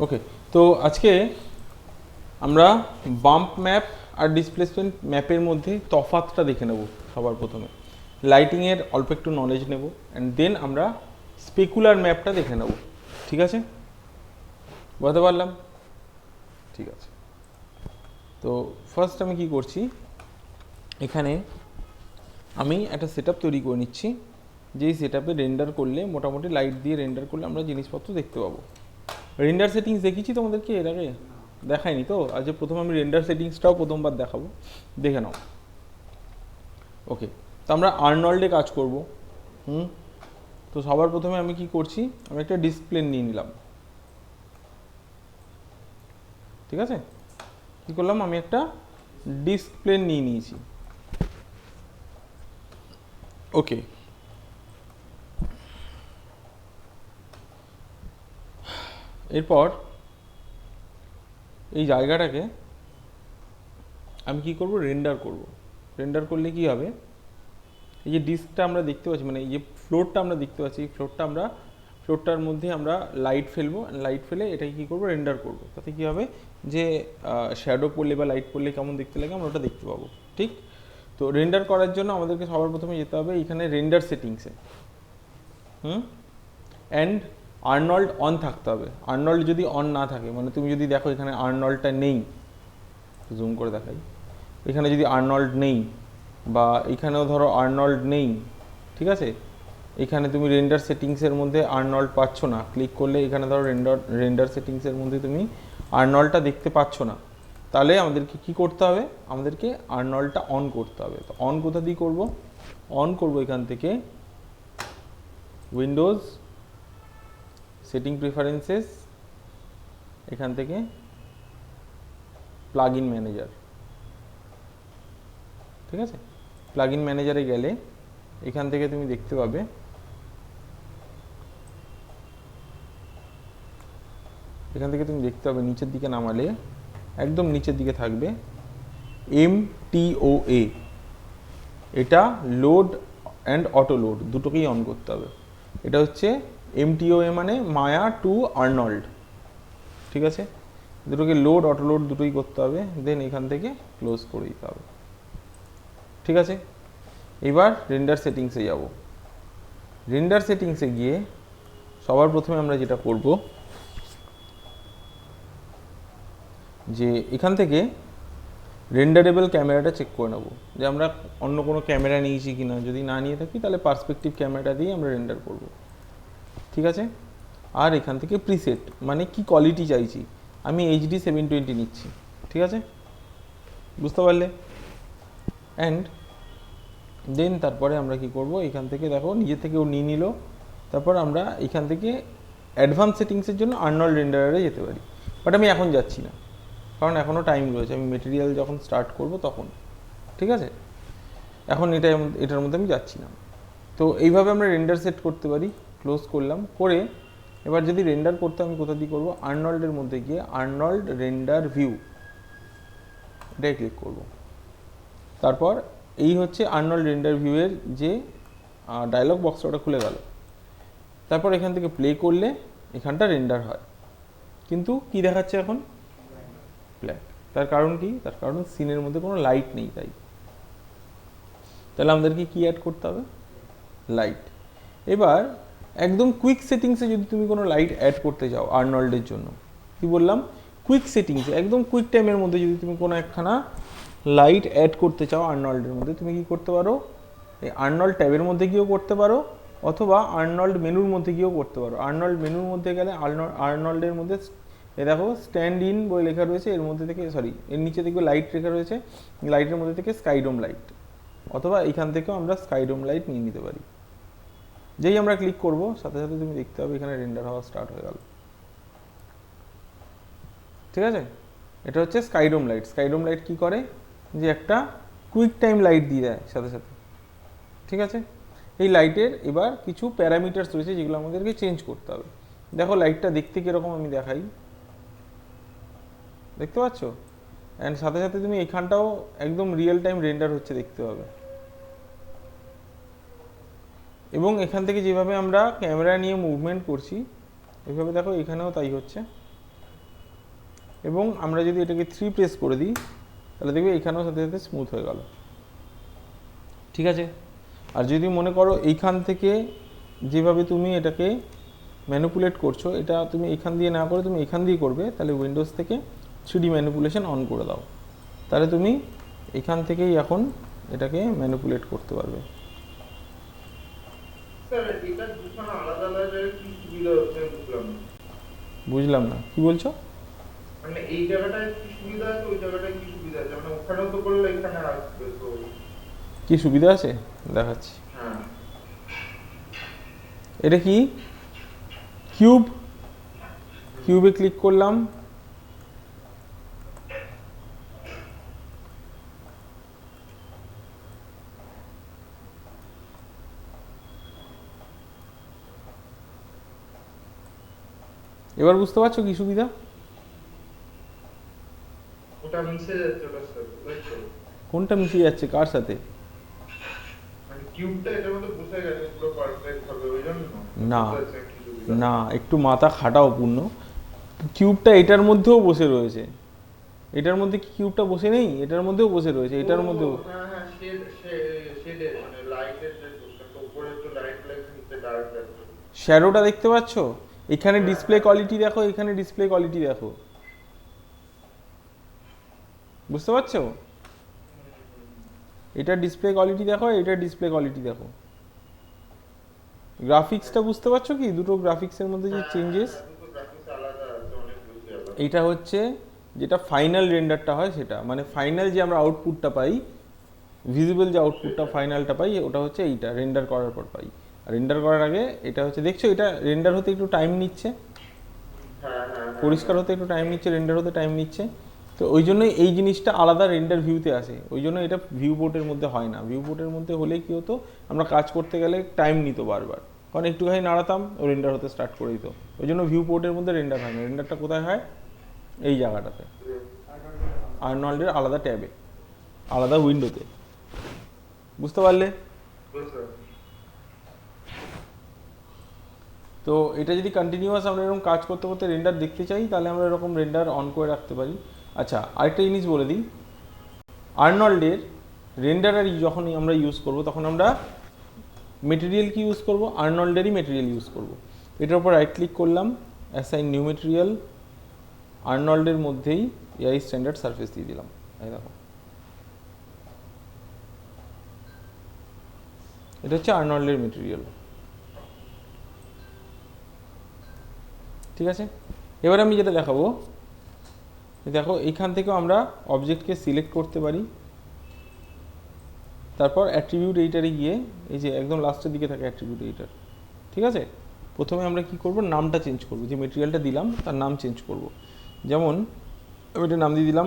ওকে, তো আজকে আমরা বাম্প ম্যাপ আর ডিসপ্লেসমেন্ট ম্যাপের মধ্যে তফাৎটা দেখে নেব। সবার প্রথমে লাইটিংয়ের অল্প একটু নলেজ নেব, অ্যান্ড দেন আমরা স্পেকুলার ম্যাপটা দেখে নেব। ঠিক আছে, বুঝতে পারলাম? ঠিক আছে, তো ফার্স্ট আমি কি করছি, এখানে আমি একটা সেট তৈরি করে নিচ্ছি। যেই সেট আপে রেন্ডার করলে, মোটামুটি লাইট দিয়ে রেন্ডার করলে আমরা জিনিসপত্র দেখতে পাবো। রেন্ডার সেটিংস দেখিয়েছি তোমাদেরকে এর আগে? দেখায়নি তো? আজ প্রথমে আমি রেন্ডার সেটিংসটাও প্রথমবার দেখাবো, দেখে নাও। ওকে, তো আমরা আর্নল্ডে কাজ করব। তো সবার প্রথমে আমি কি করছি, আমি একটা ডিসপ্লে নিয়ে নিলাম। ঠিক আছে, কি করলাম, আমি একটা ডিসপ্লে নিয়ে নিয়েছি। ওকে, এরপর এই জায়গাটাকে আমি কি করব, রেন্ডার করব। রেন্ডার করলে কি হবে, এই যে ডিস্কটা আমরা দেখতে পাচ্ছি, মানে এই যে ফ্লোরটা আমরা দেখতে পাচ্ছি, এই ফ্লোরটার মধ্যে আমরা লাইট ফেলবো। লাইট ফেলে এটাকে কী করবো, রেন্ডার করব। তাতে কী হবে, যে শ্যাডো পড়লে বা লাইট পড়লে কেমন দেখতে লাগে আমরা ওটা দেখতে পাবো। ঠিক, তো রেন্ডার করার জন্য আমাদেরকে সবার প্রথমে যেতে হবে এখানে রেন্ডার সেটিংসে। অ্যান্ড আর্নল্ড অন থাকতে হবে। আর্নল্ড যদি অন না থাকে, মানে তুমি যদি দেখো এখানে আর্নল্ডটা নেই, জুম করে দেখাই, এখানে যদি আর্নল্ড নেই, বা এখানেও ধরো আর্নল্ড নেই, ঠিক আছে, এখানে তুমি রেন্ডার সেটিংসের মধ্যে আর্নল্ড পাচ্ছ না, ক্লিক করলে এখানে ধরো রেন্ডার সেটিংসের মধ্যে তুমি আর্নল্ডটা দেখতে পাচ্ছ না, তাহলে আমাদেরকে কি করতে হবে, আমাদেরকে আর্নল্ডটা অন করতে হবে। তো অন কোথা দিয়ে করব, অন করব এখান থেকে উইন্ডোজ সেটিং প্রেফারেন্সেস, এখান থেকে প্লাগ ইন ম্যানেজার। ঠিক আছে, প্লাগ ইন ম্যানেজারে গেলে এখান থেকে তুমি দেখতে পাবে, এখান থেকে তুমি দেখতে পাবে নিচের দিকে নামালে একদম নিচের দিকে থাকবে MTOA। এটা লোড অ্যান্ড অটো লোড দুটোকেই অন করতে হবে। এটা হচ্ছে MTOA, মানে মায়া টু আর্নল্ড। ঠিক আছে, দুটোকে লোড অটো লোড দুটোই করতে হবে, দেন এখান থেকে ক্লোজ করে দিতে হবে। ঠিক আছে, এবার রেন্ডার সেটিংসে যাব। রেন্ডার সেটিংসে গিয়ে সবার প্রথমে আমরা যেটা করব, যে এখান থেকে রেন্ডারেবল ক্যামেরাটা চেক করে নেব, যে আমরা অন্য কোনো ক্যামেরা নিয়েছি কিনা। যদি না নিয়ে থাকি তাহলে পার্সপেক্টিভ ক্যামেরাটা দিয়ে আমরা রেন্ডার করব। ঠিক আছে, আর এখান থেকে প্রিসেট, মানে কি কোয়ালিটি চাইছি, আমি HD 720 নিচ্ছি। ঠিক আছে, বুঝতে পারলে? অ্যান্ড দেন তারপরে আমরা কি করব, এখান থেকে দেখো নিজে থেকে ও নিয়ে নিল। তারপর আমরা এখান থেকে অ্যাডভান্স সেটিংসের জন্য আর্নল্ড রেন্ডারে যেতে পারি, বাট আমি এখন যাচ্ছি না, কারণ এখনও টাইম রয়েছে, আমি মেটেরিয়াল যখন স্টার্ট করব তখন। ঠিক আছে, এখন এটার মধ্যে আমি যাচ্ছি না। তো এইভাবে আমরা রেন্ডার সেট করতে পারি। ক্লোজ করলাম, করে এবার যদি রেন্ডার করতে আমি কোথা দিয়ে করবো, আর্নল্ডের মধ্যে গিয়ে আর্নল্ড রেন্ডার ভিউ, এটাই ক্লিক করব। তারপর এই হচ্ছে আর্নল্ড রেন্ডার ভিউয়ের যে ডায়লগ বক্সটা, ওটা খুলে গেল। তারপর এখান থেকে প্লে করলে এখানটা রেন্ডার হয়, কিন্তু কি দেখাচ্ছে এখন, ব্ল্যাক। তার কারণ কি, তার কারণ সিনের মধ্যে কোনো লাইট নেই। তাহলে আমাদেরকে কি অ্যাড করতে হবে, লাইট। এবার একদম কুইক সেটিংসে যদি তুমি কোনো লাইট অ্যাড করতে চাও আর্নল্ডের জন্য, কি বললাম, কুইক সেটিংসে একদম কুইক টাইমের মধ্যে যদি তুমি কোনো একখানা লাইট অ্যাড করতে চাও আর্নল্ডের মধ্যে, তুমি কি করতে পারো, এই আর্নল্ড ট্যাবের মধ্যে গিয়েও করতে পারো, অথবা আর্নল্ড মেনুর মধ্যে গিয়েও করতে পারো। আর্নল্ড মেনুর মধ্যে গেলে আর্নল্ডের মধ্যে দেখো স্ট্যান্ড ইন বলে লেখা রয়েছে, এর মধ্যে থেকে এর নিচে দেখবে লাইট লেখা রয়েছে, লাইটের মধ্যে থেকে স্কাইডোম লাইট, অথবা এইখান থেকেও আমরা স্কাইডোম লাইট নিয়ে নিতে পারি। যেই আমরা ক্লিক করব সাথে সাথে তুমি দেখতে পাবে এখানে রেন্ডার হওয়া স্টার্ট হয়ে গেল। ঠিক আছে, এটা হচ্ছে স্কাইডোম লাইট। স্কাইডোম লাইট কি করে, যে একটা কুইক টাইম লাইট দিয়ে দেয় সাথে সাথে। ঠিক আছে, এই লাইটের এবার কিছু প্যারামিটার্স রয়েছে যেগুলো আমাদেরকে চেঞ্জ করতে হবে। দেখো লাইটটা দেখতে কীরকম আমি দেখাই, দেখতে পাচ্ছ? অ্যান্ড সাথে সাথে তুমি এখানটাও একদম রিয়েল টাইম রেন্ডার হচ্ছে দেখতে পাবে। এবং এখান থেকে যেভাবে আমরা ক্যামেরা নিয়ে মুভমেন্ট করছি, এইভাবে দেখো এখানেও তাই হচ্ছে। এবং আমরা যদি এটাকে 3 প্রেস করে দিই তাহলে দেখবে এখানেও সাথে সাথে স্মুথ হয়ে গেল। ঠিক আছে, আর যদি মনে করো এইখান থেকে যেভাবে তুমি এটাকে ম্যানিপুলেট করছো, এটা তুমি এখান দিয়ে না করে তুমি এখান দিয়ে করবে, তাহলে উইন্ডোজ থেকে 3D ম্যানিপুলেশন অন করে দাও, তাহলে তুমি এখান থেকেই এখন এটাকে ম্যানিপুলেট করতে পারবে। স্যার এটা দুখানা আলাদা আলাদা কি সুবিধা হচ্ছে বুঝলাম না। বুঝলাম না, কি বলছো? মানে এই জায়গাটায় কি সুবিধা আছে, ওই জায়গাটায় কি সুবিধা আছে, মানে ওখানেও তো করলে এখানে আসবে তো। কি সুবিধা আছে দেখাচ্ছি। হ্যাঁ এটা কি কিউব, কিউবে ক্লিক করলাম, এবার বুঝতে পারছো কি সুবিধা? ওটা মিশে যাচ্ছে ওটা স্যার, বুঝছো? কোনটা মিশে যাচ্ছে কার সাথে? মানে কিউবটা এটার মধ্যে বসে গেছে পুরো পারফেক্ট হবে ওই জন্য না বুঝতে পারছেন কি সুবিধা? না, একটু মাথা খাটাও পূর্ণ। কিউবটা এটার মধ্যেও বসে রয়েছে, এটার মধ্যে কি কিউবটা বসে নেই? এটার মধ্যেও বসে রয়েছে, এটার ও, মধ্যেও। হ্যাঁ হ্যাঁ শেডে মানে লাইটের যে দোষটা, তো উপরে একটু লাইট লাগছে নিচে ডার্ক লাগছে। শ্যাডোটা দেখতে পাচ্ছো? এখানে হ্যাঁ, ডিসপ্লে হ্যাঁ। কোয়ালিটি দেখো, এখানে ডিসপ্লে কোয়ালিটি দেখো, বুঝতে পারছো? এটা ডিসপ্লে কোয়ালিটি দেখো, এটা ডিসপ্লে কোয়ালিটি দেখো, গ্রাফিক্সটা বুঝতে পারছো কি দুটো গ্রাফিক্সের মধ্যে যে হ্যাঁ, চেঞ্জেস? হ্যাঁ, দুটো গ্রাফিক্স আলাদা আছে, অনেক বেশি আলাদা। এইটা হচ্ছে যেটা ফাইনাল রেন্ডারটা হয় সেটা, মানে ফাইনাল যে আমরা আউটপুটটা পাই, ভিজিবল যে আউটপুটটা ফাইনালটা পাই, ওটা হচ্ছে এইটা রেন্ডার করার পর পাই। আর রেন্ডার করার আগে এটা হচ্ছে, দেখছো এটা রেন্ডার হতে একটু টাইম নিচ্ছে, হ্যাঁ হ্যাঁ হ্যাঁ, পরিষ্কার হতে একটু টাইম নিচ্ছে, রেন্ডার হতে টাইম নিচ্ছে। তো ওই জন্যই এই জিনিসটা আলাদা রেন্ডার ভিউতে আসে, ওই জন্য এটা ভিউ পোর্টের মধ্যে হয় না। ভিউ পোর্টের মধ্যে হলে কি হতো, আমরা কাজ করতে গেলে টাইম নিত বারবার, কারণ একটুখানি নাড়াতাম ও রেন্ডার হতে স্টার্ট করে দিত। ওই জন্য ভিউ পোর্টের মধ্যে রেন্ডার হয় না। রেন্ডারটা কোথায় হয়? এই জায়গাটাতে, আর্নল্ডের আলাদা ট্যাবে, আলাদা উইন্ডোতে। বুঝতে পারলে? বুঝতে পারছি। তো এটা যদি কন্টিনিউয়াস আমরা এরকম কাজ করতে করতে রেন্ডার দেখতে চাই, তাহলে আমরা এরকম রেন্ডার অন করে রাখতে পারি। আচ্ছা, আরেকটা জিনিস বলে দিই, আর্নল্ডের রেন্ডারার যখনই আমরা ইউজ করব, তখন আমরা মেটেরিয়াল কি ইউজ করব? আর্নল্ডেরই মেটেরিয়াল ইউজ করব। এটার উপর রাইট ক্লিক করলাম, অ্যাসাইন নিউ মেটেরিয়াল, আর্নল্ডের মধ্যেই এআই স্ট্যান্ডার্ড সারফেস দিয়ে দিলাম। এই দেখো, এটা হচ্ছে আর্নল্ডের মেটেরিয়াল। ঠিক আছে, এবার আমি যেটা দেখাবো, দেখো এইখান থেকেও আমরা অবজেক্টকে সিলেক্ট করতে পারি, তারপর অ্যাট্রিবিউট এইটারে গিয়ে, এই যে একদম লাস্টের দিকে থাকে অ্যাট্রিবিউট এইটার, ঠিক আছে? প্রথমে আমরা কি করব, নামটা চেঞ্জ করব, যে মেটেরিয়ালটা দিলাম তার নাম চেঞ্জ করব। যেমন আমি এটা নাম দিয়ে দিলাম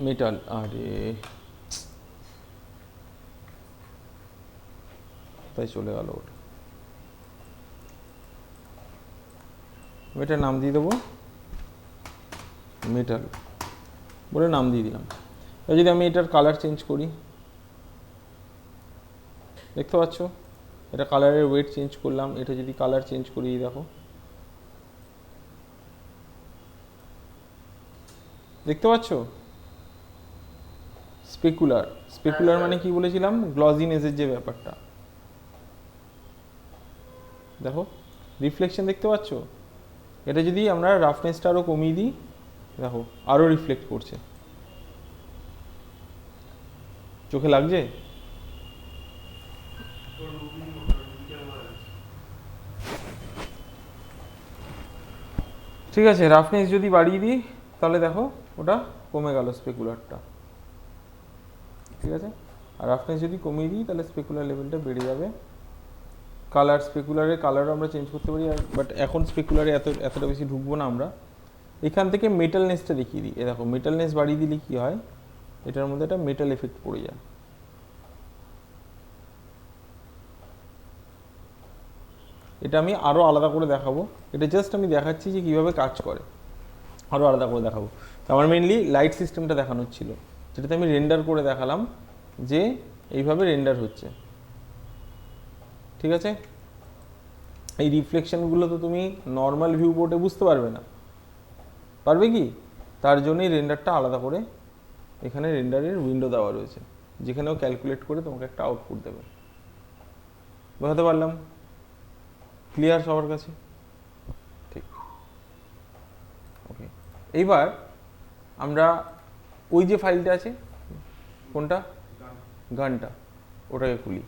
মেটাল, আরে তাই চলে গেল ওটা, আমি এটার নাম দিয়ে দেবো মেটাল বলে নাম দিয়ে দিলাম। এবার যদি আমি এটার কালার চেঞ্জ করি, দেখতে পাচ্ছ এটা কালারের ওয়েট চেঞ্জ করলাম। এটা যদি কালার চেঞ্জ করি, দেখো দেখতে পাচ্ছ স্পেকুলার। স্পেকুলার মানে কি বলেছিলাম, গ্লজিনেসের যে ব্যাপারটা, দেখো রিফ্লেকশন দেখতে পাচ্ছ। এটা যদি আমরা রাফনেসটা আরও কমিয়ে দিই, দেখো আরও রিফ্লেক্ট করছে, চোখে লাগছে। ঠিক আছে, রাফনেস যদি বাড়িয়ে দিই তাহলে দেখো ওটা কমে গেল স্পেকুলারটা, ঠিক আছে? আর রাফনেস যদি কমিয়ে দিই তাহলে স্পেকুলার লেভেলটা বেড়ে যাবে। কালার, স্পেকুলারের কালারও আমরা চেঞ্জ করতে পারি, আর বাট এখন স্পেকুলারে এতটা বেশি ঢুকবো না আমরা। এখান থেকে মেটালনেসটা দেখিয়ে দিই, এ দেখো মেটালনেস বাড়িয়ে দিলে কি হয়, এটার মধ্যে একটা মেটাল এফেক্ট পড়ে যায়। এটা আমি আরও আলাদা করে দেখাবো, এটা জাস্ট আমি দেখাচ্ছি যে কীভাবে কাজ করে, আরও আলাদা করে দেখাবো। তো আমার মেনলি লাইট সিস্টেমটা দেখানোর ছিল, যেটাতে আমি রেন্ডার করে দেখালাম যে এইভাবে রেন্ডার হচ্ছে, ঠিক আছে? এই রিফ্লেকশনগুলো তো তুমি নর্মাল ভিউ পোর্টে বুঝতে পারবে না, পারবে কি? তার জন্যই রেন্ডারটা আলাদা করে এখানে রেন্ডারের উইন্ডো দেওয়া রয়েছে, যেখানেও ক্যালকুলেট করে তোমাকে একটা আউটপুট দেবে। বোঝাতে পারলাম? ক্লিয়ার সবার কাছে? ঠিক, ওকে। এইবার আমরা ওই যে ফাইলটা আছে, কোনটা, গানটা, ওটাকে খুলি।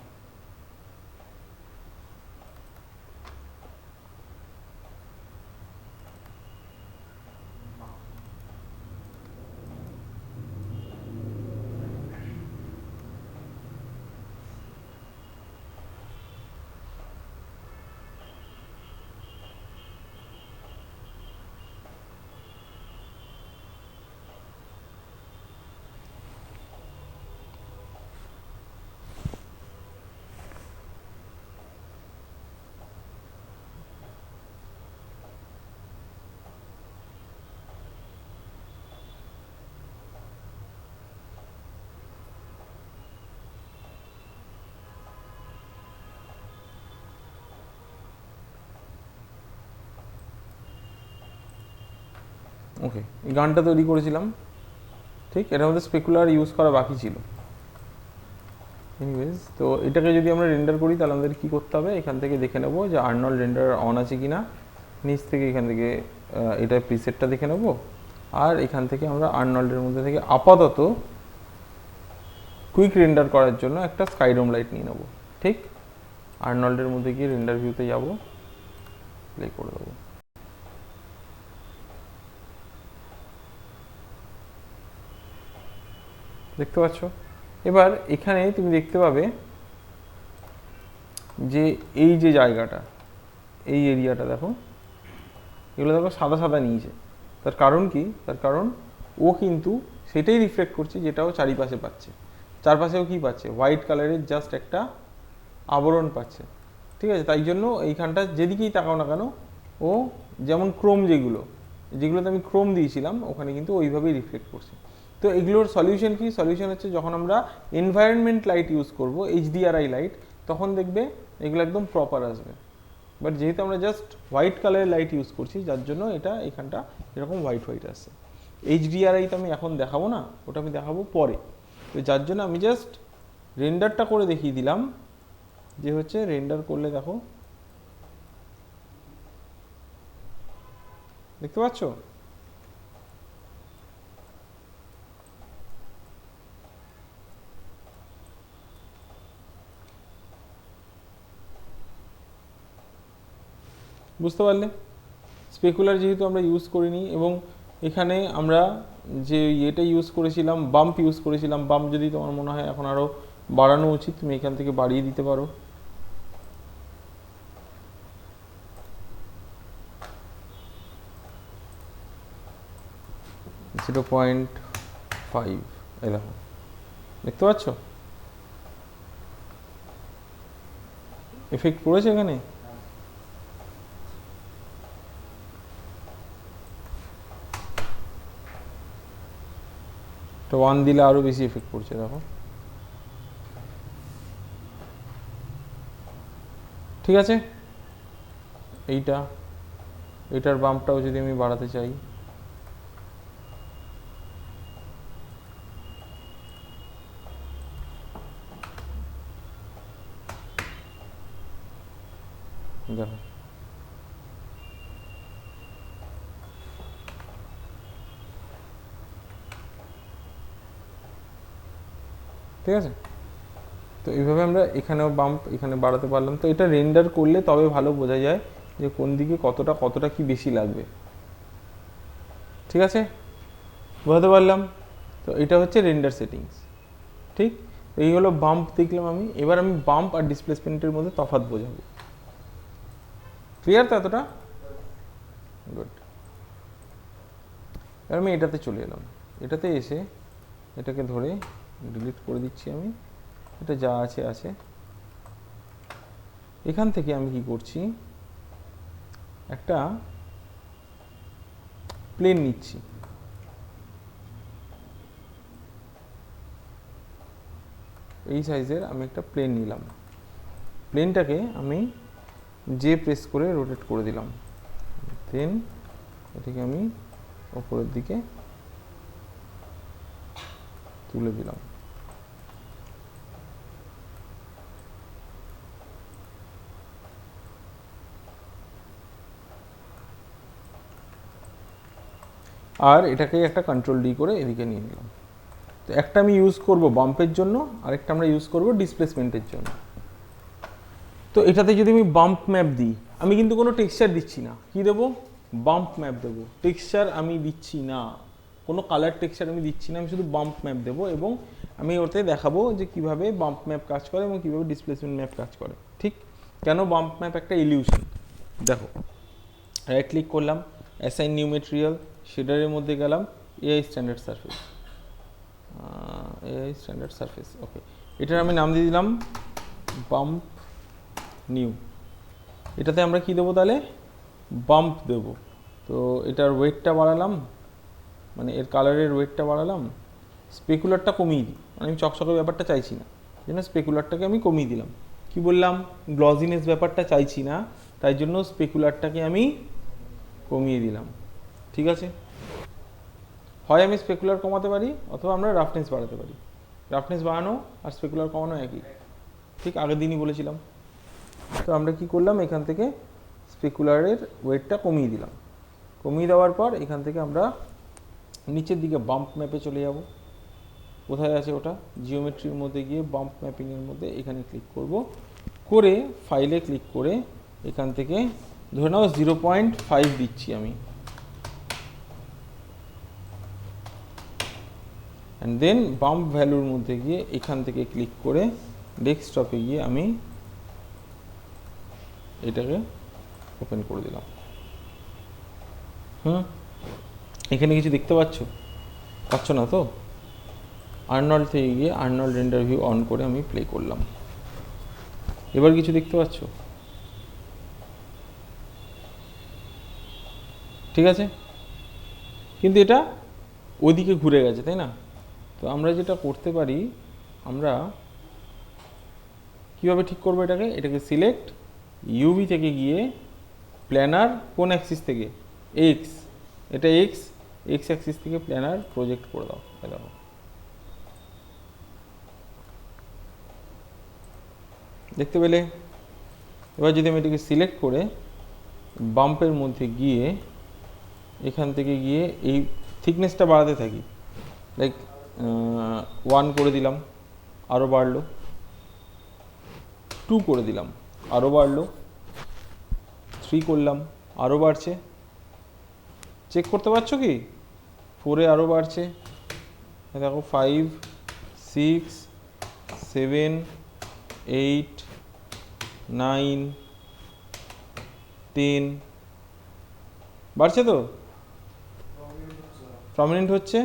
ওকে, এই গানটা তৈরি করেছিলাম, ঠিক। এটার মধ্যে স্পেকুলার ইউজ করা বাকি ছিল। এনিওয়েজ, তো এটাকে যদি আমরা রেন্ডার করি তাহলে আমাদের কী করতে হবে, এখান থেকে দেখে নেব যে আর্নল্ড রেন্ডার অন আছে কি না। নিচ থেকে এখান থেকে এটার প্রিসেটটা দেখে নেব, আর এখান থেকে আমরা আর্নল্ডের মধ্যে থেকে আপাতত কুইক রেন্ডার করার জন্য একটা স্কাইডোম লাইট নিয়ে নেব, ঠিক। আর্নল্ডের মধ্যে গিয়ে রেন্ডার ভিউতে যাব, প্লে করে দেবো। দেখতে পাচ্ছ? এবার এখানে তুমি দেখতে পাবে যে এই যে জায়গাটা, এই এরিয়াটা দেখো, এগুলো দেখো সাদা সাদা নিয়েছে। তার কারণ কি? তার কারণ ও কিন্তু সেটাই রিফ্লেক্ট করছে যেটা ও চারিপাশে পাচ্ছে। চারপাশেও কি পাচ্ছে? হোয়াইট কালারের জাস্ট একটা আবরণ পাচ্ছে, ঠিক আছে। তাই জন্য এইখানটা যেদিকেই তাকাও না কেন, ও যেমন ক্রোম যেগুলোতে আমি ক্রোম দিয়েছিলাম, ওখানে কিন্তু ওইভাবেই রিফ্লেক্ট করছে। তো এগুলোর সলিউশন কি? সলিউশন হচ্ছে যখন আমরা এনভায়রনমেন্ট লাইট ইউজ করব, HDRI লাইট, তখন দেখবে এগুলো একদম প্রপার আসবে। বাট যেহেতু আমরা জাস্ট হোয়াইট কালারের লাইট ইউজ করছি, যার জন্য এটা এখানটা এরকম হোয়াইট হোয়াইট আসছে। HDRI তো আমি এখন দেখাবো না, ওটা আমি দেখাবো পরে। তো যার জন্য আমি জাস্ট রেন্ডারটা করে দেখিয়ে দিলাম, যে হচ্ছে রেন্ডার করলে দেখো, দেখতে পাচ্ছ? বুঝতে পারলে? স্পেকুলার যেহেতু আমরা ইউজ করিনি, এবং এখানে আমরা যে এটা ইউজ করেছিলাম, বাম্প ইউজ করেছিলাম। বাম্প যদি তোমার মনে হয় এখন আরও বাড়ানো উচিত, তুমি এখান থেকে বাড়িয়ে দিতে পারো। .5, এই দেখো, দেখতে পাচ্ছ এফেক্ট পড়েছে এখানে? তো 1 দিলে আরো বেশি এফেক্ট পড়ছে, দেখো। ঠিক আছে, এইটার বাম্পটাও যদি আমি বাড়াতে চাই, দেখো, ঠিক আছে। তো এইভাবে আমরা এখানেও বাম্প এখানে বাড়াতে পারলাম। তো এটা রেন্ডার করলে তবে ভালো বোঝা যায় যে কোন দিকে কতটা কি বেশি লাগবে, ঠিক আছে, বোঝাতে পারলাম? তো এটা হচ্ছে রেন্ডার সেটিংস, ঠিক। এই হলো বাম্প দেখলাম আমি। এবার আমি বাম্প আর ডিসপ্লেসমেন্টের মধ্যে তফাৎ বোঝাবো। ক্লিয়ার তো এতটা? গুড। এবার আমি এটাতে চলে এলাম। এটাতে এসে এটাকে ধরে ডিলিট করে দিচ্ছি আমি। এটা যা আছে আছে। এখান থেকে আমি কি করছি, একটা প্লেন নিচ্ছি। এই সাইজের আমি একটা প্লেন নিলাম। প্লেনটাকে আমি যে প্রেস করে রোটেট করে দিলাম। দেন এটাকে আমি ওপরের দিকে তুলে দিলাম। আর এটাকে একটা কন্ট্রোল ডি করে এদিকে নিয়ে নিলাম। তো একটা আমি ইউজ করব বাম্পের জন্য, আরেকটা আমরা ইউজ করব ডিসপ্লেসমেন্টের জন্য। তো এটাতে যদি আমি বাম্প ম্যাপ দিই, আমি কিন্তু কোনো টেক্সচার দিচ্ছি না, কি দেবো? বাম্প ম্যাপ দেবো। টেক্সচার আমি দিচ্ছি না, কোনো কালার টেক্সচার আমি দিচ্ছি না, আমি শুধু বাম্প ম্যাপ দেবো এবং আমি ওতে দেখাবো যে কিভাবে বাম্প ম্যাপ কাজ করে এবং কিভাবে ডিসপ্লেসমেন্ট ম্যাপ কাজ করে। ঠিক কেন বাম্প ম্যাপ একটা ইলিউশন? দেখো, রাইট ক্লিক করলাম, অ্যাসাইন নিউ মেটেরিয়াল, শেডারের মধ্যে গেলাম, AI standard surface, AI standard surface, okay. এটার আমি নাম দিয়ে দিলাম বাম্প নিউ। এটাতে আমরা কি দেবো তাহলে? বাম্প দেব। তো এটার ওয়েটটা বাড়ালাম, মানে এর কালারের ওয়েটটা বাড়ালাম, স্পেকুলারটা কমিয়ে দিই, মানে আমি চকচকে ব্যাপারটা চাইছি না, জন্য স্পেকুলারটাকে আমি কমিয়ে দিলাম। কি বললাম? গ্লজিনেস ব্যাপারটা চাইছি না, তাই জন্য স্পেকুলারটাকে আমি কমিয়ে দিলাম। ঠিক আছে, হয় আমি স্পেকুলার কমাতে পারি অথবা আমরা রাফনেস বাড়াতে পারি। রাফনেস বাড়ানো আর স্পেকুলার কমানো একই, ঠিক আগের দিনই বলেছিলাম। তো আমরা কি করলাম, এখান থেকে স্পেকুলারের ওয়েটটা কমিয়ে দিলাম। কমিয়ে দেওয়ার পর এখান থেকে আমরা নিচের দিকে বাম্প ম্যাপে চলে যাব। কোথায় আছে ওটা? জিওমেট্রির মধ্যে গিয়ে বাম্প ম্যাপিংয়ের মধ্যে এখানে ক্লিক করব, করে ফাইলে ক্লিক করে এখান থেকে ধরে নাও 0.5 দিচ্ছি আমি, অ্যান্ড দেন বাম্প ভ্যালুর মধ্যে গিয়ে এখান থেকে ক্লিক করে ডেস্কটপে গিয়ে আমি এটাকে ওপেন করে দিলাম। এখানে কিছু দেখতে পাচ্ছ না তো? আর্নল্ড থেকে গিয়ে আর্নল্ড রেন্ডার ভিউ অন করে আমি প্লে করলাম। এবার কিছু দেখতে পাচ্ছ? ঠিক আছে, কিন্তু এটা ওইদিকে ঘুরে গেছে, তাই না? তো আমরা যেটা করতে পারি, আমরা কিভাবে ঠিক করবো এটাকে? এটাকে সিলেক্ট, ইউভি থেকে গিয়ে প্ল্যানার, কোন অ্যাক্সিস থেকে? এক্স, এটা এক্স অ্যাক্সিস থেকে প্ল্যানার প্রজেক্ট করে দাও। দেখো, দেখতে পেলে? এবার যদি আমি এটাকে সিলেক্ট করে বাম্পের মধ্যে গিয়ে এখান থেকে গিয়ে এই থিকনেসটা বাড়াতে থাকি, লাইক 1 করে দিলাম, আরও বাড়লো, 2 করে দিলাম, আরও বাড়লো, 3 করলাম, আরও বাড়ছে, চেক করতে পারছো কি? 4-এ আরও বাড়ছে, দেখো 5, 6, 7, 8, 9, 10 বাড়ছে তো, প্রমিনেন্ট হচ্ছে।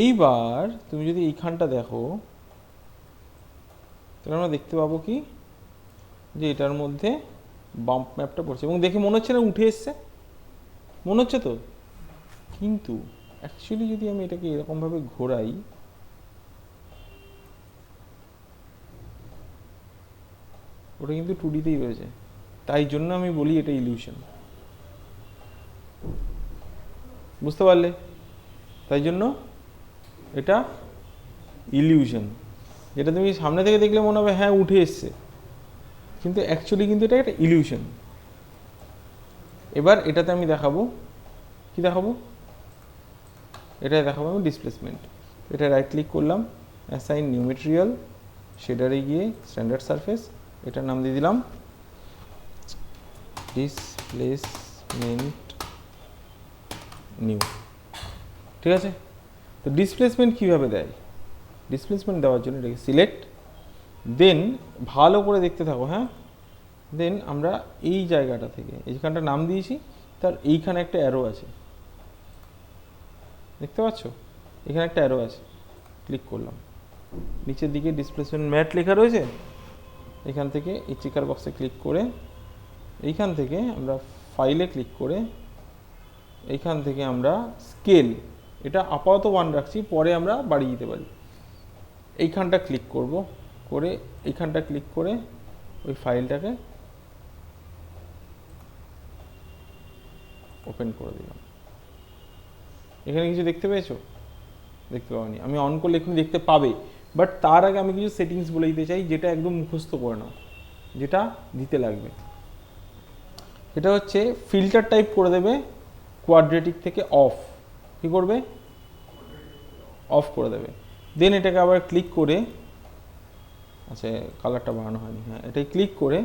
এইবার তুমি যদি এইখানটা দেখো, তাহলে আমরা দেখতে পাবো কি, যে এটার মধ্যে বাম্প ম্যাপটা পড়ছে এবং দেখে মনে হচ্ছে না উঠে এসছে, মনে হচ্ছে তো? কিন্তু অ্যাকচুয়ালি যদি আমি এটাকে এরকমভাবে ঘোরাই, ওটা কিন্তু 2Dতেই রয়েছে, তাই জন্য আমি বলি এটা ইলিউশন। বুঝতে পারলে? তাই জন্য এটা ইলিউশন। যেটা তুমি সামনে থেকে দেখলে মনে হবে হ্যাঁ উঠে এসছে, কিন্তু অ্যাকচুয়ালি কিন্তু এটা একটা ইলিউশন। এবার এটাতে আমি দেখাবো, কি দেখাবো? এটা দেখাবো আমি ডিসপ্লেসমেন্ট। এটা রাইট ক্লিক করলাম, অ্যাসাইন নিউ মেটেরিয়াল, শেডারে গিয়ে স্ট্যান্ডার্ড সারফেস, এটার নাম দিয়ে দিলাম ডিসপ্লেসমেন্ট নিউ। ঠিক আছে, তো ডিসপ্লেসমেন্ট কীভাবে দেয়? ডিসপ্লেসমেন্ট দেওয়ার জন্য এটাকে সিলেক্ট, দেন ভালো করে দেখতে থাকো, হ্যাঁ, দেন আমরা এই জায়গাটা থেকে, এইখানটা নাম দিয়েছি, তার এইখানে একটা অ্যারো আছে, দেখতে পাচ্ছ? এখানে একটা অ্যারো আছে, ক্লিক করলাম, নিচের দিকে ডিসপ্লেসমেন্ট ম্যাট লেখা রয়েছে, এখান থেকে এই চেকার বক্সে ক্লিক করে এইখান থেকে আমরা ফাইলে ক্লিক করে এইখান থেকে আমরা স্কেল, এটা আপাতত 1 রাখছি, পরে আমরা বাড়িয়ে দিতে পারি। এইখানটা ক্লিক করব, করে এইখানটা ক্লিক করে ওই ফাইলটাকে ওপেন করে দিলাম। এখানে কিছু দেখতে পেয়েছো? দেখতে পাওনি। আমি অন করলে এখানে দেখতে পাবে, বাট তার আগে আমি কিছু সেটিংস বলে দিতে চাই যেটা একদম মুখস্থ করে নাও, যেটা দিতে লাগবে। এটা হচ্ছে ফিল্টার টাইপ করে দেবে কোয়াড্রেটিক থেকে অফ। কি করবে? অফ করে দেবে। দেন এটাকে আবার ক্লিক করে, আচ্ছা কালারটা বাড়ানো হয়নি, হ্যাঁ এটাই ক্লিক করে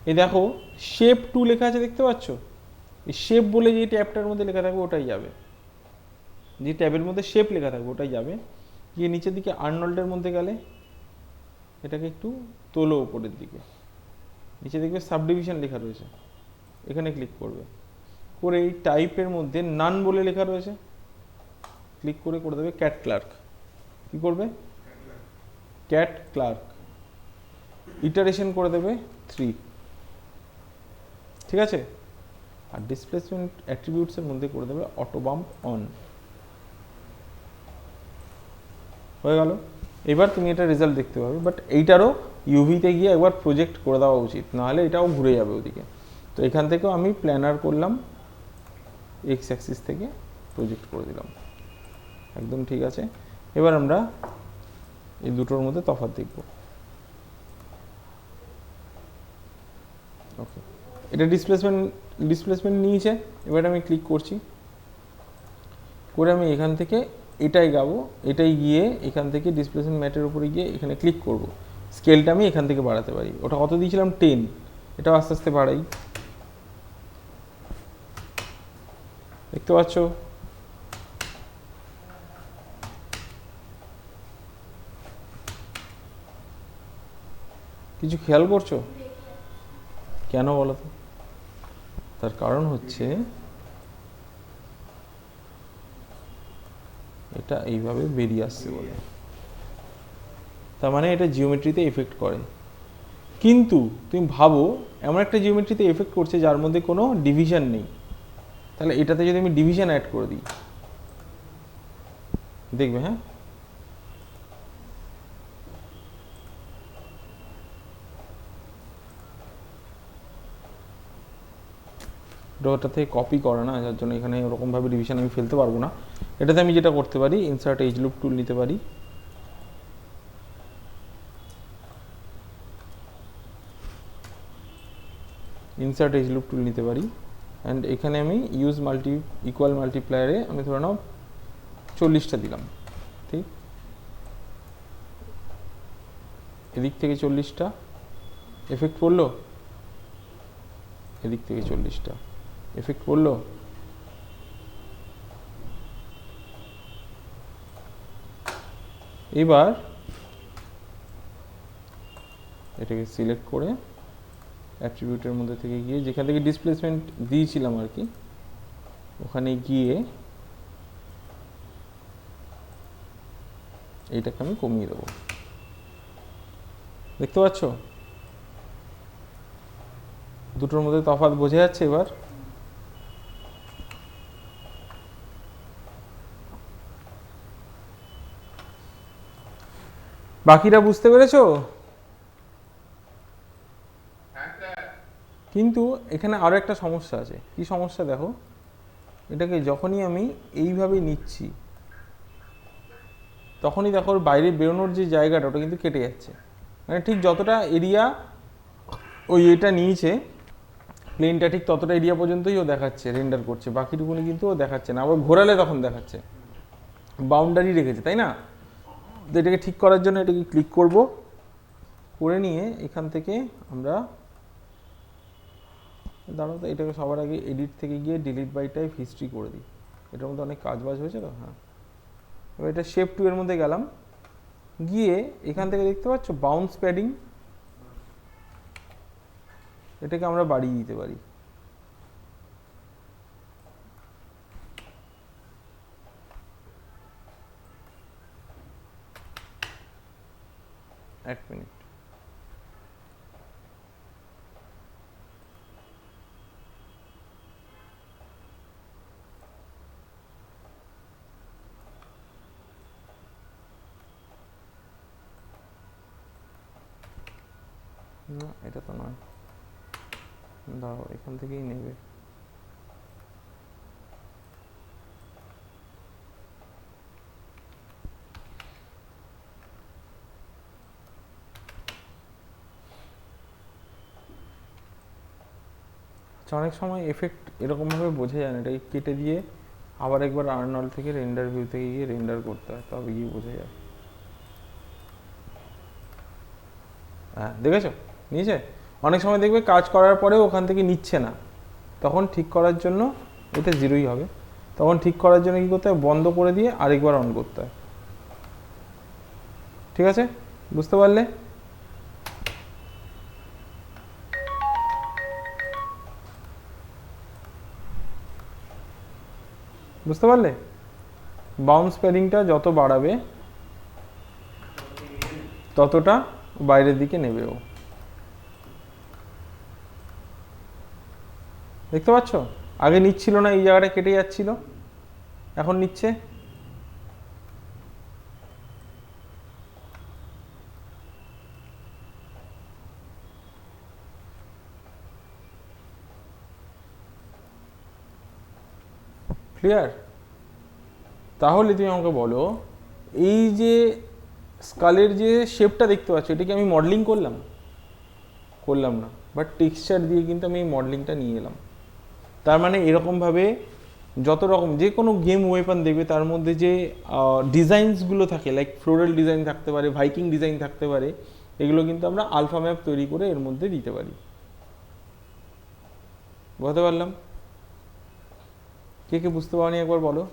এই দেখো শেপ 2 লেখা আছে, দেখতে পাচ্ছ? এই শেপ বলে যে ট্যাবটার মধ্যে লেখা থাকবে ওটাই যাবে, যে ট্যাবের মধ্যে শেপ লেখা থাকবে ওটাই যাবে। গিয়ে নিচের দিকে আর্নল্ডের মধ্যে গেলে এটাকে একটু তোলো উপরের দিকে, নিচে দেখবে সাবডিভিশন লেখা রয়েছে, এখানে ক্লিক করবে। করে এই টাইপের মধ্যে নান বলে লেখা রয়েছে, ক্লিক করে করে দেবে ক্যাট ক্লার্ক। কি করবে? Cat clerk. ইটারেশন করে দেবে 3। ঠিক আছে? আর ডিসপ্লেসমেন্ট অ্যাট্রিবিউটসের মধ্যে করে দেবে অটো বাম্প অন। হয়ে গেল। এবার তুমি এটা রেজাল্ট দেখতে পাবে, বাট এইটারও ইউভিতে গিয়ে একবার প্রজেক্ট করে দেওয়া উচিত, নাহলে এটাও ঘুরে যাবে ওদিকে। তো এখান থেকেও আমি প্ল্যানার করলাম, এক্স অ্যাক্সিস থেকে প্রজেক্ট করে দিলাম, একদম ঠিক আছে। এবার আমরা এই দুটোর মধ্যে তফাৎ দেখব। ওকে, এটা ডিসপ্লেসমেন্ট নিয়েছে। এবার আমি ক্লিক করছি, করে আমি এখান থেকে এটাই গাবো, এটাই গিয়ে এখান থেকে ডিসপ্লেসমেন্ট ম্যাটের উপরে গিয়ে এখানে ক্লিক করব। স্কেলটা আমি এখান থেকে বাড়াতে পারি, ওটা কত দিয়েছিলাম 10, এটাও আস্তে আস্তে বাড়াই। দেখতে পাচ্ছ? কিছু খেয়াল করছো? কেন বলো তো? তার কারণ হচ্ছে এটা এইভাবে বেরিয়ে আসছে বলে, তার মানে এটা জিওমেট্রিতে এফেক্ট করে। কিন্তু তুমি ভাবো এমন একটা জিওমেট্রিতে এফেক্ট করছে যার মধ্যে কোনো ডিভিশন নেই, তাহলে এটাতে যদি আমি ডিভিশন অ্যাড করে দিই, দেখবে হ্যাঁ ওটা থেকে কপি করে না, যার জন্য এখানে ওরকমভাবে ডিভিশন আমি ফেলতে পারবো না। এটাতে আমি যেটা করতে পারি, ইনসার্ট এজ লুপ টুল নিতে পারি, ইনসার্ট এজ লুপ টুল নিতে পারি, অ্যান্ড এখানে আমি ইউজ ইকুয়াল মাল্টিপ্লায়ারে আমি ধরে নাও 40টা দিলাম, ঠিক? এদিক থেকে 40টা এফেক্ট পড়লো, এদিক থেকে 40টা এফেক্ট পড়লো। এবার এটাকে সিলেক্ট করে অ্যাট্রিবিউটের মধ্যে থেকে গিয়ে যেখান থেকে ডিসপ্লেসমেন্ট দিয়েছিলাম আর কি, ওখানে গিয়ে এইটাকে আমি কমিয়ে দেবো। দেখতে পাচ্ছ দুটোর মধ্যে তফাৎ বোঝা যাচ্ছে? এবার বাকিটা বুঝতে পেরেছো? কিন্তু এখানে আরো একটা সমস্যা আছে। কি সমস্যা দেখো, এটাকে যখনই আমি এইভাবে নিচ্ছি তখনই দেখো ওর বাইরে বেরোনোর যে জায়গাটা ওটা কিন্তু কেটে যাচ্ছে, মানে ঠিক যতটা এরিয়া ওই এটা নিয়েছে প্লেনটা ঠিক ততটা এরিয়া পর্যন্তই ও দেখাচ্ছে, রেন্ডার করছে, বাকিটুকুনি কিন্তু ও দেখাচ্ছে না। আবার ঘোরালে তখন দেখাচ্ছে, বাউন্ডারি রেখেছে, তাই না? তো এটাকে ঠিক করার জন্য এটাকে ক্লিক করব, করে নিয়ে এখান থেকে আমরা দাঁড়াও তো, এটাকে সবার আগে এডিট থেকে গিয়ে ডিলিট বাই টাইপ হিস্ট্রি করে দিই। এটার মধ্যে অনেক কাজ বাজ হয়েছে তো, হ্যাঁ। এবার এটা শেপ 2 এর মধ্যে গেলাম, গিয়ে এখান থেকে দেখতে পাচ্ছ বাউন্স প্যাডিং, এটাকে আমরা বাড়িয়ে দিতে পারি। এক মিনিট, না এটা তো নয়, দাঁড়াও এখান থেকেই নেবে। আচ্ছা, অনেক সময় এফেক্ট এরকমভাবে বোঝা যায় না, এটাকে কেটে দিয়ে আবার একবার আর্নল্ড থেকে রেন্ডার ভিউ থেকে গিয়ে রেন্ডার করতে হয়, তবে গিয়ে বোঝা যায়। হ্যাঁ, দেখেছো নিচে অনেক সময় দেখবে কাজ করার পরেও ওখান থেকে নিচ্ছে না, তখন ঠিক করার জন্য এটা জিরোই হবে, তখন ঠিক করার জন্য কী করতে হয়, বন্ধ করে দিয়ে আরেকবার অন করতে হয়। ঠিক আছে, বুঝতে পারলে? বুঝতে পারলে? বাউন্স প্যাডিংটা যত বাড়াবে ততটা বাইরের দিকে নেবে ও। দেখতে পাচ্ছ, আগে নিচ্ছিল না, এই জায়গাটা কেটে যাচ্ছিল, এখন নিচ্ছে। ক্লিয়ার? তাহলে তুমি আমাকে বলো, এই যে স্কালের যে শেপটা দেখতে পাচ্ছ, এটা কি আমি মডেলিং করলাম? করলাম না, বাট টেক্সচার দিয়ে কিন্তু আমি এই মডেলিংটা নিয়ে এলাম। তার মানে এরকমভাবে যত রকম যে কোনো গেম ওয়েপন দেখবে তার মধ্যে যে ডিজাইনসগুলো থাকে, লাইক ফ্লোরাল ডিজাইন থাকতে পারে, ভাইকিং ডিজাইন থাকতে পারে, এগুলো কিন্তু আমরা আলফা ম্যাপ তৈরি করে এর মধ্যে দিতে পারি। বুঝতে পারলাম? কে কে বুঝতে পারনি একবার বলো।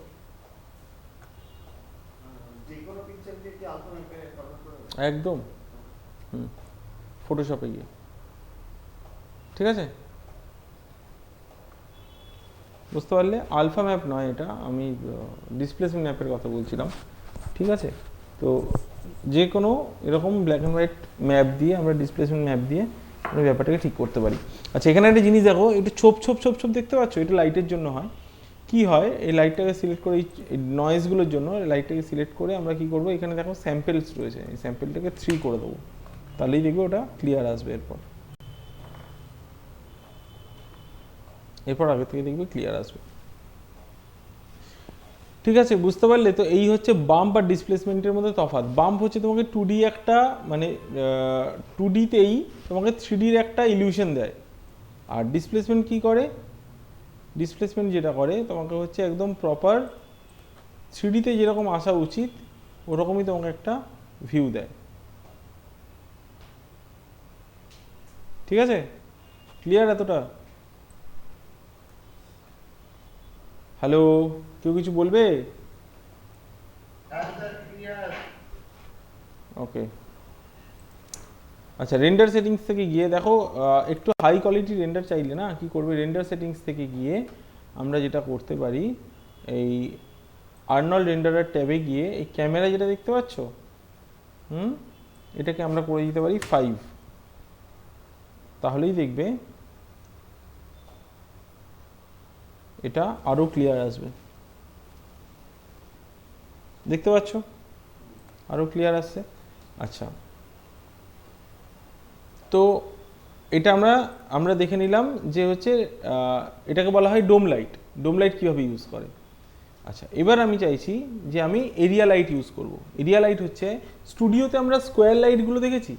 একদম, ফটোশপে গিয়ে। ঠিক আছে, বুঝতে পারলে? আলফা ম্যাপ নয় এটা, আমি ডিসপ্লেসমেন্ট ম্যাপের কথা বলছিলাম। ঠিক আছে, তো যে কোনো এরকম ব্ল্যাক অ্যান্ড হোয়াইট ম্যাপ দিয়ে আমরা ডিসপ্লেসমেন্ট ম্যাপ দিয়ে আমরা ব্যাপারটাকে ঠিক করতে পারি। আচ্ছা, এখানে একটা জিনিস দেখো, এটা ছোপ ছোপ ছোপ ছোপ দেখতে পাচ্ছ, এটা লাইটের জন্য হয়। কি হয়, এই লাইটটাকে সিলেক্ট করে, এই নয়েজগুলোর জন্য লাইটটাকে সিলেক্ট করে আমরা কি করব, এখানে দেখো স্যাম্পেলস রয়েছে, এই স্যাম্পেলটাকে 3 করে দেবো, তাহলেই দেখবে ওটা ক্লিয়ার আসবে। এরপর আগে থেকে দেখবে ক্লিয়ার আসবে। ঠিক আছে, বুঝতে পারলে? তো এই হচ্ছে বাম্প আর ডিসপ্লেসমেন্টের মধ্যে তফাৎ। বাম্প হচ্ছে তোমাকে 2D একটা, মানে 2Dতেই তোমাকে 3Dর একটা ইলিউশন দেয়। আর ডিসপ্লেসমেন্ট কি করে, ডিসপ্লেসমেন্ট যেটা করে তোমাকে হচ্ছে একদম প্রপার 3Dতে যেরকম আসা উচিত ওরকমই তোমাকে একটা ভিউ দেয়। ঠিক আছে, ক্লিয়ার এতটা? হ্যালো, কেউ কিছু বলবে? ওকে, আচ্ছা, রেন্ডার সেটিংস থেকে গিয়ে দেখো, একটু হাই কোয়ালিটি রেন্ডার চাইলে না কি করবে, রেন্ডার সেটিংস থেকে গিয়ে আমরা যেটা করতে পারি, এই আর্নল্ড রেন্ডারার ট্যাবে গিয়ে এই ক্যামেরা যেটা দেখতে পাচ্ছ, এটাকে আমরা করে দিতে পারি 5, তাহলেই দেখবে এটা আরো ক্লিয়ার আসবে। দেখতে পাচ্ছ আরো ক্লিয়ার আসছে। আচ্ছা, তো এটা আমরা দেখে নিলাম যে হচ্ছে এটাকে বলা হয় ডোম লাইট। ডোম লাইট কীভাবে ইউজ করে। আচ্ছা, এবার আমি চাইছি যে আমি এরিয়া লাইট ইউজ করব। এরিয়া লাইট হচ্ছে, স্টুডিওতে আমরা স্কোয়ার লাইটগুলো দেখেছি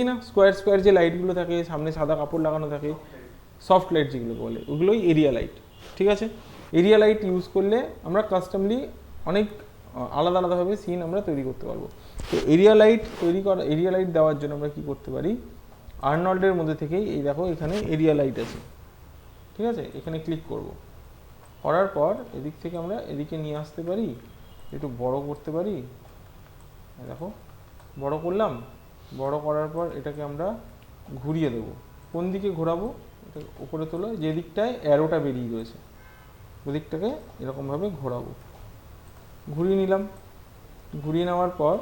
না, স্কোয়ার স্কোয়ার যে লাইটগুলো থাকে, সামনে সাদা কাপড় লাগানো থাকে, সফট লাইট যেগুলোকে বলে, ওগুলোই এরিয়া লাইট। ঠিক আছে, এরিয়া লাইট ইউজ করলে আমরা কাস্টমলি অনেক আলাদা আলাদাভাবে সিন আমরা তৈরি করতে পারবো। তো এরিয়া লাইট এরিয়া লাইট দেওয়ার জন্য আমরা কি করতে পারি, আর্নল্ডের মধ্যে থেকেই এই দেখো এখানে এরিয়া লাইট আছে। ঠিক আছে, এখানে ক্লিক করব, করার পর এদিক থেকে আমরা এদিকে নিয়ে আসতে পারি, একটু বড় করতে পারি। দেখো বড় করলাম, বড় করার পর এটাকে আমরা ঘুরিয়ে দেবো। কোন দিকে ঘোরাবো, এটা উপরে তোলো, যে দিকটায় অ্যারোটা বেরিয়ে রয়েছে ওদিকটাকে এরকমভাবে ঘোরাবো। ঘুরিয়ে নিলাম, ঘুরিয়ে নেওয়ার পর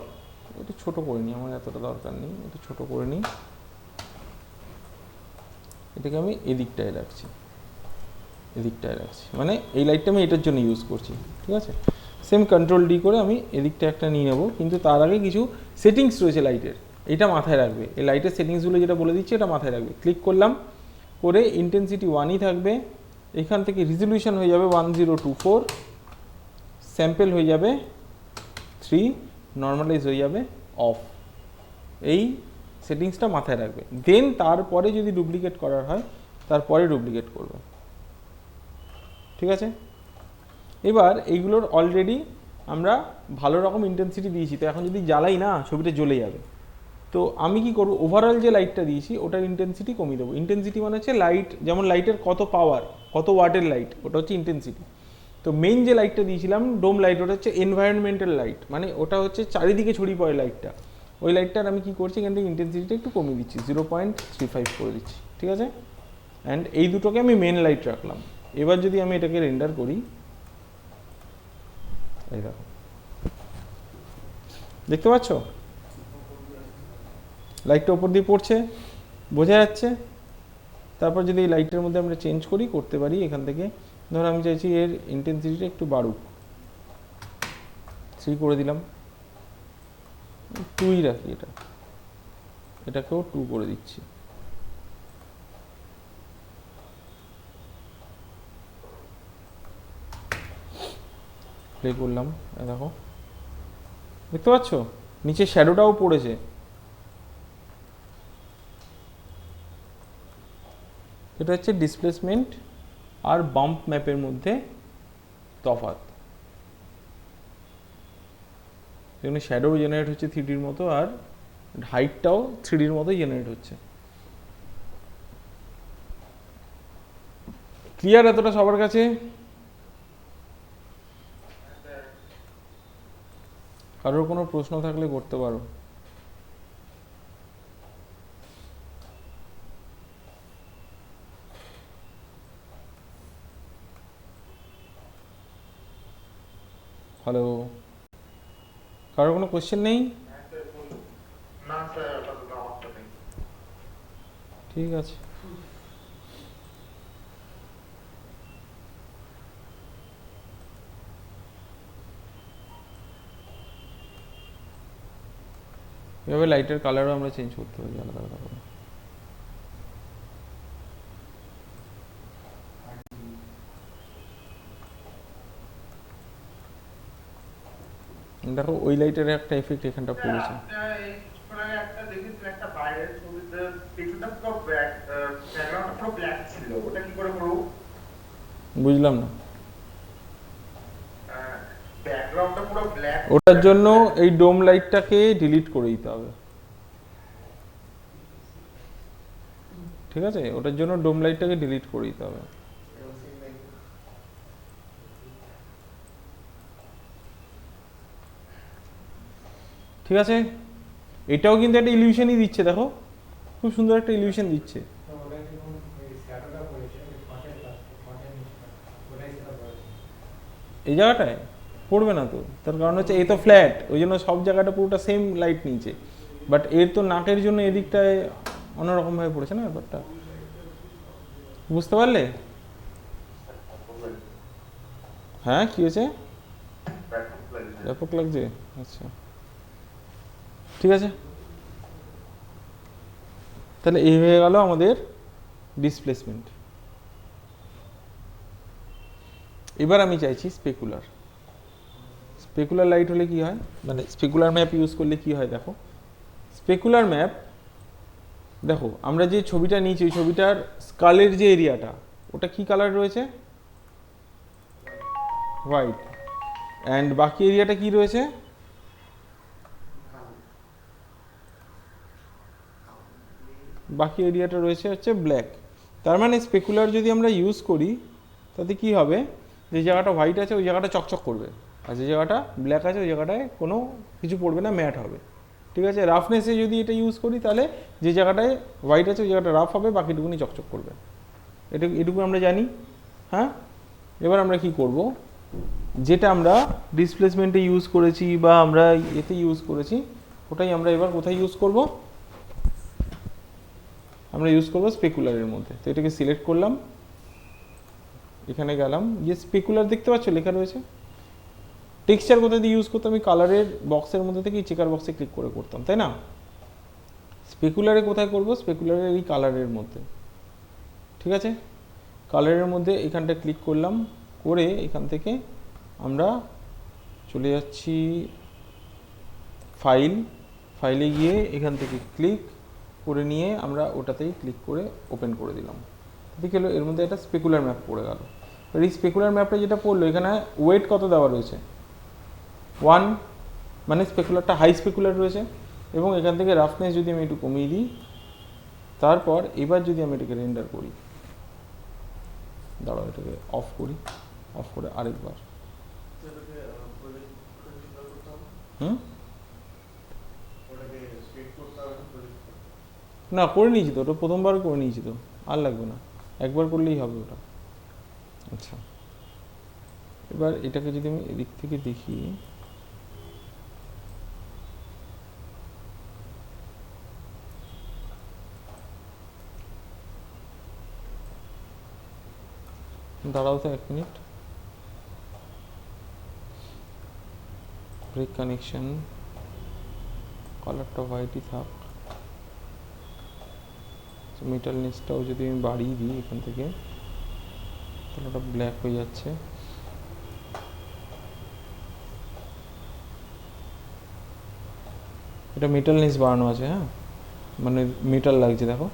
একটু ছোট করে নিই, আমার এতটা দরকার নেই, একটু ছোট করে নিই। এটাকে আমি এদিকটায় রাখছি, মানে এই লাইটটা আমি এটার জন্য ইউজ করছি। ঠিক আছে, সেম কন্ট্রোল ডি করে আমি এদিকটা একটা নিয়ে নেবো, কিন্তু তার আগে কিছু সেটিংস রয়েছে লাইটের, এটা মাথায় রাখবে। এই লাইটের সেটিংসগুলো যেটা বলে দিচ্ছি এটা মাথায় রাখবে। ক্লিক করলাম, করে ইন্টেন্সিটি 1ই থাকবে, এখান থেকে রিজলিউশন হয়ে যাবে 1024, স্যাম্পল হয়ে যাবে 3, নর্মালাইজ হয়ে যাবে অফ। এই সেটিংসটা মাথায় রাখবে। দেন তারপরে যদি ডুপ্লিকেট করার হয় তারপরে ডুপ্লিকেট করবে। ঠিক আছে, এবার এইগুলোর অলরেডি আমরা ভালো রকম ইন্টেন্সিটি দিয়েছি, তো এখন যদি জ্বালাই না ছবিটা জ্বলে যাবে। তো আমি কি করব, ওভারঅল যে লাইটটা দিয়েছি ওটার ইন্টেন্সিটি কমিয়ে দেবো। ইন্টেন্সিটি মানে হচ্ছে লাইট, যেমন লাইটের কত পাওয়ার, কত ওয়াটের লাইট, ওটা হচ্ছে ইন্টেন্সিটি। তো মেইন যে লাইটটা দিয়েছিলাম ডোম লাইট, ওটা হচ্ছে এনভায়রনমেন্টাল লাইট, মানে ওটা হচ্ছে চারিদিকে ছড়িয়ে পড়ে লাইটটা। ওই লাইটটার আমি কি করছি, এখান থেকে ইন্টেন্সিটিটা একটু কমিয়ে দিচ্ছি, 0.35 করে দিচ্ছি। ঠিক আছে, অ্যান্ড এই দুটোকে আমি মেন লাইট রাখলাম। এবার যদি আমি এটাকে রেন্ডার করি, এই দেখো, দেখতে পাচ্ছ লাইটটা ওপর দিয়ে পড়ছে, বোঝা যাচ্ছে। তারপর যদি এই লাইটের মধ্যে আমরা চেঞ্জ করি, করতে পারি এখান থেকে। ধরো আমি চাইছি এর ইন্টেন্সিটিটা একটু বাড়ুক, 3 করে দিলাম, 2ই রাখি, এটাকেও 2 করে দিচ্ছি। প্লে করলাম, দেখো দেখতে পাচ্ছ নিচে শ্যাডোটাও পড়েছে। এটা হচ্ছে ডিসপ্লেসমেন্ট আর বাম্প ম্যাপের মধ্যে তফাৎ। যেখানে শ্যাডো জেনারেট হচ্ছে 3Dর মতো, আর হাইটটাও 3Dর মতোই জেনারেট হচ্ছে। ক্লিয়ার এতটা সবার কাছে? কারোর কোনো প্রশ্ন থাকলে করতে পারো। হ্যালো, কারোর কোনো কোশ্চেন নেই? না স্যার, আপাতত আমার তো নেই। ঠিক আছে, এভাবে লাইটের কালারও আমরা চেঞ্জ করতে পারি আলাদা আলাদা করে। দেখো ওই লাইটের একটা এফেক্ট এখানটা পড়েছে। একটা দেখেছিলাম, একটা বাইরের ছবিতে পেছনটা পুরো ব্যাকগ্রাউন্ডটা পুরো ব্ল্যাক ছিল, ওটা কি করে করবো? বুঝলাম না। ব্যাকগ্রাউন্ডটা পুরো ব্ল্যাক, ওটার জন্য এই ডোম লাইটটাকে ডিলিট করে দিতে হবে। ঠিক আছে, ওটার জন্য ডোম লাইটটাকে ডিলিট করে দিতে হবে। ঠিক আছে, এটাও কিন্তু একটা ইলিউশনই দিচ্ছে, দেখো খুব সুন্দর একটা ইলিউশন দিচ্ছে। এই জায়গাটায় পড়বে না তো, তার কারণ হচ্ছে এই তো ফ্ল্যাট, ওই জন্য সব জায়গাটা পুরোটা সেম লাইট নিচে। বাট এর তো নাকের জন্য এদিকটায় অন্যরকমভাবে পড়েছে না ব্যাপারটা, বুঝতে পারলে? হ্যাঁ, কি হয়েছে? ব্যাপক লাগছে, আচ্ছা ঠিক আছে। তাহলে এই হয়ে গেল আমাদের ডিসপ্লেসমেন্ট। এবার আমি চাইছি স্পেকুলার। স্পেকুলার লাইট হলে কি হয়, মানে স্পেকুলার ম্যাপ ইউজ করলে কি হয়, দেখো স্পেকুলার ম্যাপ, দেখো আমরা যে ছবিটা নিয়েছি ওই ছবিটার স্কালের যে এরিয়াটা, ওটা কি কালার রয়েছে? হোয়াইট। অ্যান্ড বাকি এরিয়াটা কি রয়েছে? বাকি এরিয়াটা রয়েছে হচ্ছে ব্ল্যাক। তার মানে স্পেকুলার যদি আমরা ইউজ করি তাতে কি হবে, যে জায়গাটা হোয়াইট আছে ওই জায়গাটা চকচক করবে, আর যে জায়গাটা ব্ল্যাক আছে ওই জায়গাটায় কোনো কিছু পড়বে না, ম্যাট হবে। ঠিক আছে, রাফনেসে যদি এটা ইউজ করি তাহলে যে জায়গাটায় হোয়াইট আছে ওই জায়গাটা রাফ হবে, বাকিটুকুনি চকচক করবে। এটুকু আমরা জানি। হ্যাঁ, এবার আমরা কি করব, যেটা আমরা ডিসপ্লেসমেন্টে ইউজ করেছি বা আমরা এতে ইউজ করেছি ওটাই আমরা এবার কোথায় ইউজ করব, আমরা ইউজ করবো স্পেকুলারের মধ্যে। তো এটাকে সিলেক্ট করলাম, এখানে গেলাম, যে স্পেকুলার দেখতে পাচ্ছ লেখা রয়েছে। টেক্সচার কোথায় দিয়ে ইউজ করতাম, আমি কালারের বক্সের মধ্যে থেকে চেকার বক্সে ক্লিক করে করতাম, তাই না? স্পেকুলারে কোথায় করব, স্পেকুলারের এই কালারের মধ্যে। ঠিক আছে, কালারের মধ্যে এখানটা ক্লিক করলাম, করে এখান থেকে আমরা চলে যাচ্ছি ফাইলে গিয়ে এখান থেকে ক্লিক করে নিয়ে আমরা ওটাতেই ক্লিক করে ওপেন করে দিলাম। দেখে এলো এর মধ্যে একটা স্পেকুলার ম্যাপ পড়ে গেল। এবার এই স্পেকুলার ম্যাপটা যেটা পড়লো এখানে ওয়েট কত দেওয়া রয়েছে 1, মানে স্পেকুলারটা হাই স্পেকুলার রয়েছে। এবং এখান থেকে রাফনেস যদি আমি একটু কমিয়ে দিই, তারপর এবার যদি আমি এটাকে রেন্ডার করি, দাঁড়াও এটাকে অফ করি, অফ করে আরেকবার, হুম না করে নিয়েছি তো, ওটা প্রথমবার করে নিয়েছি তো, আর লাগবে না, একবার করলেই হবে ওটা। আচ্ছা, এবার এটাকে যদি আমি এদিক থেকে দেখি, দাঁড়াও তো 1 মিনিট, ব্রেক কানেকশন, কালারটা হোয়াইটই থাক, মেটালনেসটাও যদি আমি বাড়িয়ে দিই এখান থেকে, তাহলে ওটা ব্ল্যাক হয়ে যাচ্ছে। এটা মেটালনেস বাড়ানো আছে, হ্যাঁ, মানে মেটাল লাগছে, দেখো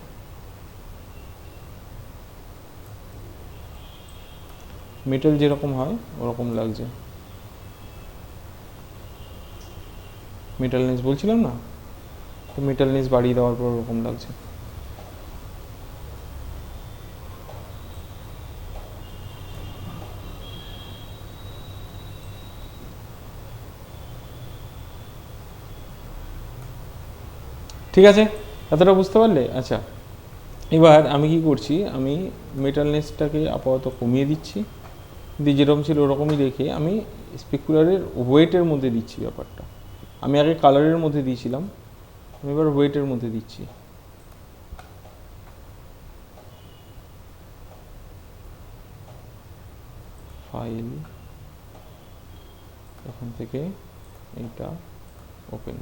মেটাল যেরকম হয় ওরকম লাগছে। মেটালনেস বলছিলাম না, তো মেটালনেস বাড়িয়ে দেওয়ার পর ওরকম লাগছে। ঠিক আছে, এতটা বুঝতে পারলে? আচ্ছা, এবার আমি কি করছি, আমি মেটালনেসটাকে আপাতত কমিয়ে দিচ্ছি, দিয়ে যেরকম ছিল ওরকমই রেখে আমি স্পেকুলারের ওয়েটের মধ্যে দিচ্ছি ব্যাপারটা। আমি আগে কালারের মধ্যে দিয়েছিলাম, আমি এবার ওয়েটের মধ্যে দিচ্ছি। ফাইল, এখান থেকে এইটা ওপেন।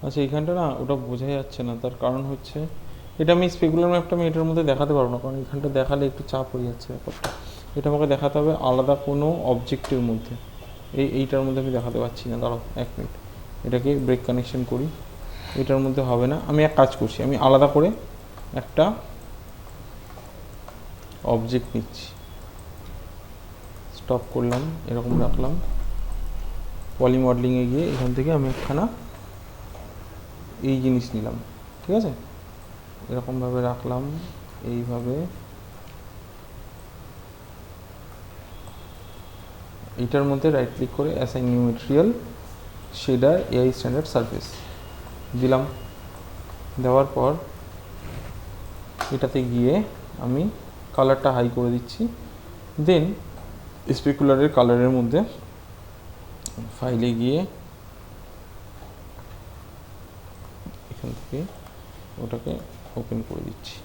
আচ্ছা, এইখানটা না ওটা বোঝা যাচ্ছে না, তার কারণ হচ্ছে এটা আমি স্পেকুলার ম্যাপটা আমি এটার মধ্যে দেখাতে পারবো না, কারণ এখানটা দেখালে একটু চাপ হয়ে যাচ্ছে ব্যাপারটা। এটা আমাকে দেখাতে হবে আলাদা কোনো অবজেক্টের মধ্যে, এইটার মধ্যে আমি দেখাতে পারছি না। দাঁড়াও 1 মিনিট, এটাকে ব্রেক কানেকশন করি, এটার মধ্যে হবে না। আমি এক কাজ করছি, আমি আলাদা করে একটা অবজেক্ট নিচ্ছি, স্টপ করলাম, এরকম রাখলাম, পলি মডেলিংয়ে গিয়ে এখান থেকে আমি একখানা এই জিনিস নিলাম, ঠিক আছে, এরকমভাবে রাখলাম, এইভাবে এইটার মধ্যে রাইট ক্লিক করে assign new material, shader AI standard surface দিলাম। দেওয়ার পর এটাতে গিয়ে আমি কালারটা হাই করে দিচ্ছি, দেন স্পেকুলারের কালারের মধ্যে ফাইলে গিয়ে এখান থেকে ওটাকে ওপেন করে দিচ্ছি।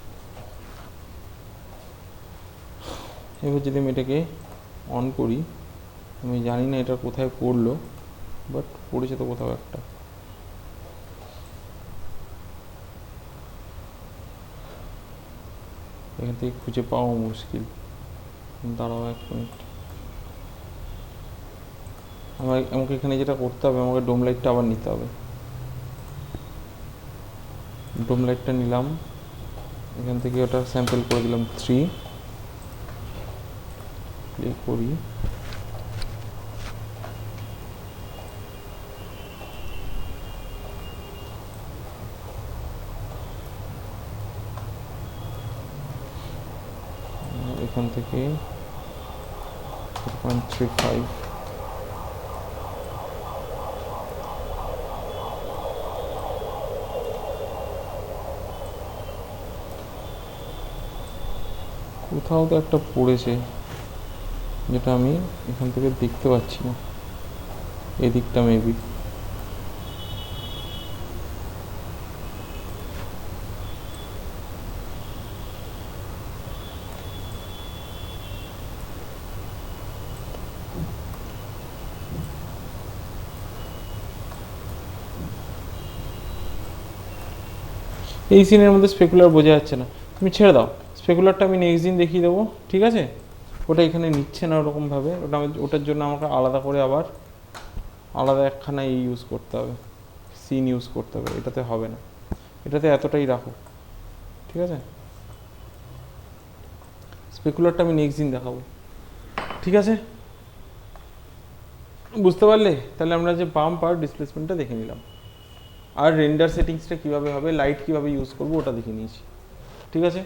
এবার যদি আমি এটাকে অন করি, আমি জানি না এটা কোথায় পড়লো, বাট পড়েছে তো কোথাও একটা। এখান থেকে খুঁজে পাওয়া মুশকিল, দাঁড়াও 1 মিনিট। আমাকে এখানে যেটা করতে হবে, আমাকে ডোম লাইটটা আবার নিতে হবে। ডোম লাইটটা নিলাম, এখান থেকে ওটা স্যাম্পল করে দিলাম 3, প্লে করি, এখান থেকে 4.35, কোথাও তো একটা পড়েছে, যেটা আমি এখান থেকে দেখতে পাচ্ছি না, এদিকটা মেবি। এই সিনের মধ্যে স্পেকুলার বোঝা যাচ্ছে না, তুমি ছেড়ে দাও। স্পেকুলারটা আমি নেক্সট দিন দেখিয়ে দেবো, ঠিক আছে? ওটা এখানে নিচ্ছে না ওরকমভাবে, ওটার জন্য আমাকে আলাদা করে আবার আলাদা একখানা ইউজ করতে হবে, সিন ইউজ করতে হবে, এটাতে হবে না, এটাতে এতটাই রাখো, ঠিক আছে? স্পেকুলারটা আমি নেক্সট দিন দেখাবো, ঠিক আছে? বুঝতে পারলে? তাহলে আমরা যে বাম্প আর ডিসপ্লেসমেন্টটা দেখে নিলাম, আর রেন্ডার সেটিংসটা কীভাবে হবে, লাইট কীভাবে ইউজ করবো ওটা দেখে নিয়েছি, ঠিক আছে?